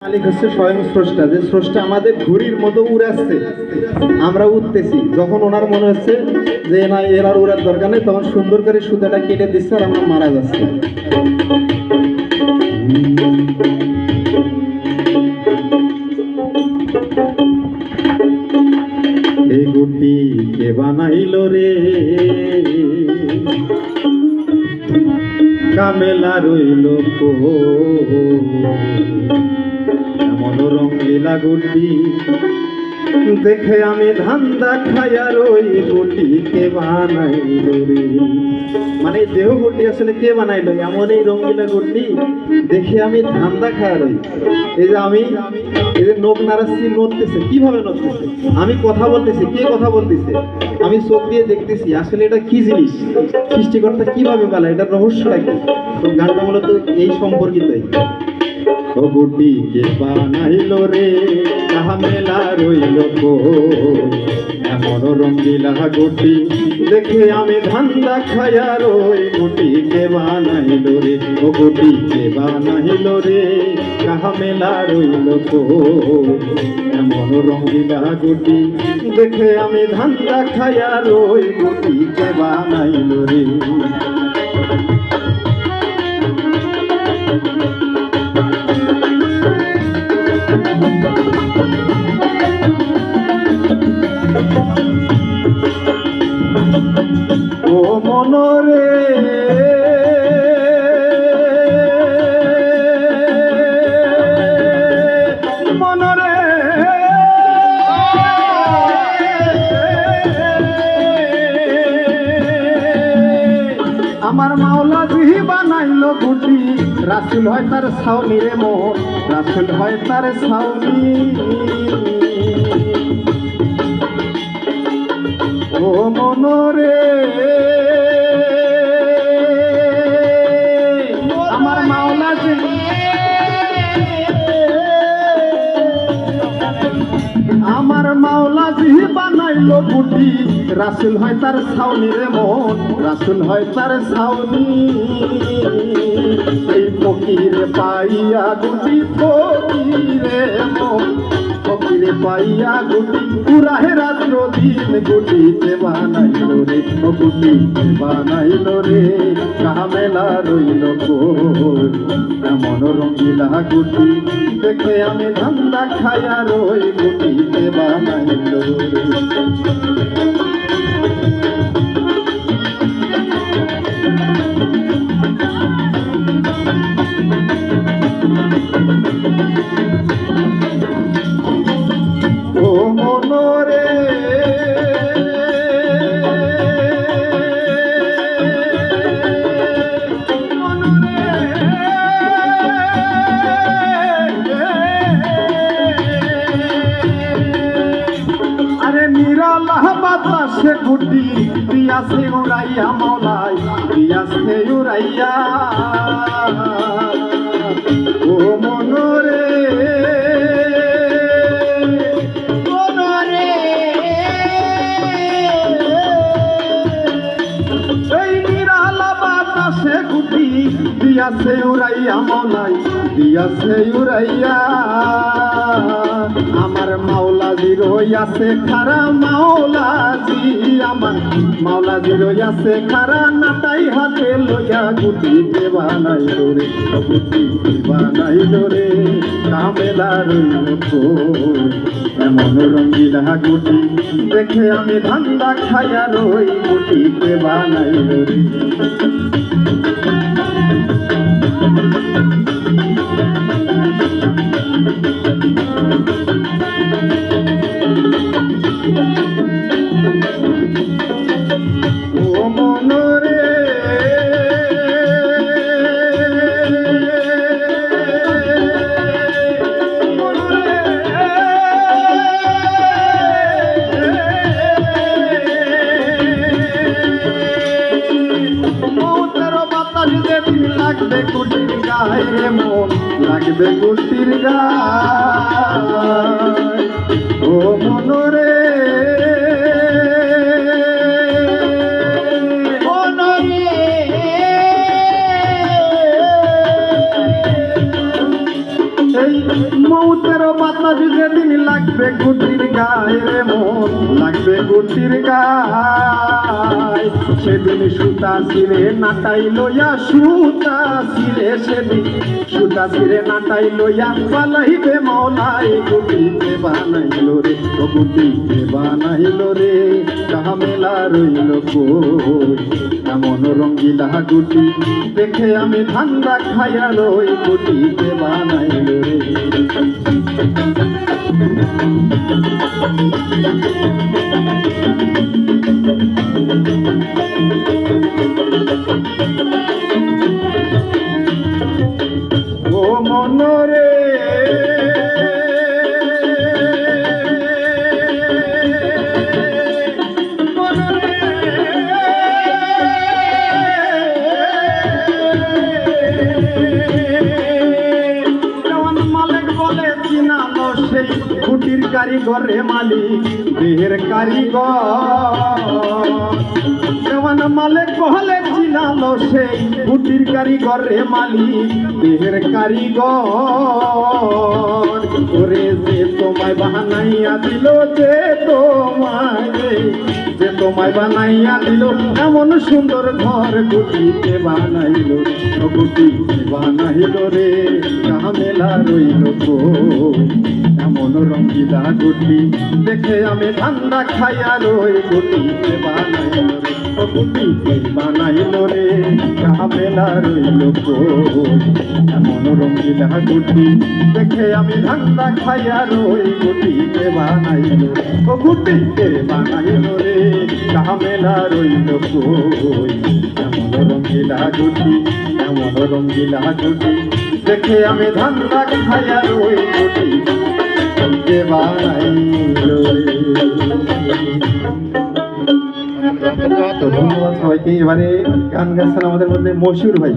মালিক হচ্ছে স্বয়ং স্রষ্টা, যে স্রষ্টা আমাদের ঘুড়ির মতো উড়াচ্ছে, আমরা উঠতেছি। যখন ওনার মনে হচ্ছে যে না এর আর উড়ার দরকার নেই, তখন সুন্দর করে সুতাটা কেটে দিচ্ছে আর আমরা মারা যাচ্ছি। এই গুটি কে বানাইলো রে, কামেলা রইল এমন রঙিলা গুটি দেখে আমি ধান্দা খাইয়া রই, গুটিকে বানাইলো রে। মানে দেহ গুটি আসলে কে বানাইলো, এমন এই রঙিলা গুটি দেখে আমি ধান্দা খাইয়া রই। এই যে আমি এই যে নখ নাড়াচ্ছি, নড়তেছে কিভাবে নড়তেছে, আমি কথা বলতেছি কে কথা বলতেছে, আমি চোখ দিয়ে দেখতেছি, আসলে এটা কি জিনিস, সৃষ্টিকর্তা কিভাবে বলে, এটা রহস্যটা কি। তো গানটা মূলত এই সম্পর্কিতই। ও গুটি কে বানাইলো রে, কামেলা রইল এমন রঙ্গিলা গুটি দেখে আমি ধান্দা খাইয়া রই, গুটি কে বানাইলো রে, ও গুটি কে বানাইলো রে, কামেলা রইল এমন রঙ্গিলা গুটি দেখে আমি ধান্দা খাইয়া রই, গুটি কে বানাইলো রে। ও মনরে মনরে আমার মাওলা জিহি বানাইলো গুটি, রাসুল হয় তার ছাউনি রে মোর, রাসুল হয় তার ছাউনি। ও মনরে আমার মাওলা আমার মাওলা জিহি বানাইলো গুটি, রাসুল হয় তার ছাউনি রে মন, রাসুল হয় তার ছাউনি। এই ফকিরে পাইয়া গুটি, ফকিরে মন, ফকিরে পাইয়া গুটি পুরাহে রাত্র দিন, গুটিতে বানাইলো রে, ও গুটিতে বানাইলো রে, কামেলা রইল এমন রঙিলা গুটি দেখে আমি ধান্দা খাইয়া রই, গুটিতে বানাইলো রে। ও মনরে আরে নিরালা বাতাসে গুটি দিয়াছে উড়াইয়া, মলাই দিয়াছে উড়াইয়া। ও মনরে দিয়াছে উড়াইয়া, মলাই দিয়াছে উড়াইয়া। আমার মাওলাজি রইয়াছে খারা, মাওলাজি আমার মাওলাজি রইয়াছে খারা, নাটাই হাতে লইয়া গুটিতে বানাইলো রে, গুটিতে বানাইলো রে, কামেলা রইল এমন রঙিলা গুটি দেখে আমি ধান্দা খাইয়া রই, গুটিতে বানাইলো রে। ও মনরে লাগবে গুটির গায়ে রে মন, লাগবে গুটির গায়ে। ও মনরে এই মৌতের বাতাস যেদিন লাগবে গুটির গায়ে রে মন লাগবে গুটির গায় সেদিন সুতা ছিঁড়ে নাটাই লইয়া সুতা ছিঁড়ে সেদিন সুতা ছিঁড়ে নাটাই লইয়া পালাইবে মৌলাই গুটিকে বানাইল রে ও গুটিকে বানাইল রে ঝামেলা রইল কই এমন রঙ্গিলা গুটি দেখে আমি ধান্দা খাইয়া রই গুটিকে বানাইল রে ও মনরে সেই কুটির কারিগরে মালিক দেহের কারিগর দেওয়ান মালিক বলে চিনালো সেই কুটির কারিগরে মালিক দেহের কারিগর ওরে যে তোমায় বানাইয়া দিল যে তোমায় বানাইয়া দিল এমন সুন্দর ঘর গুটিকে বানাইল গুটিকে বানাইল রে ঝামেলা রইল এমন রঙ্গিলা গুটি দেখে আমি ঠান্ডা খাইয়া রই গুটিকে বানাইল রে গুটিকে বানাইল রে ঝামেলা রইল এমন রঙ্গিলা গুটি দেখে আমি ঠান্ডা খাইয়া রই গুটিকে বানাইল গুটিকে বানাইল রে ঝামেলা রইল এমন রঙ্গিলা গুটি এমন রঙ্গিলা গুটি দেখে আমি ধান্দা খাইয়া রই গুটিকে বানাইল রে। ধন্যবাদ সবাইকে। এবারে গান গাচ্ছেন আমাদের মধ্যে মশিউর ভাই।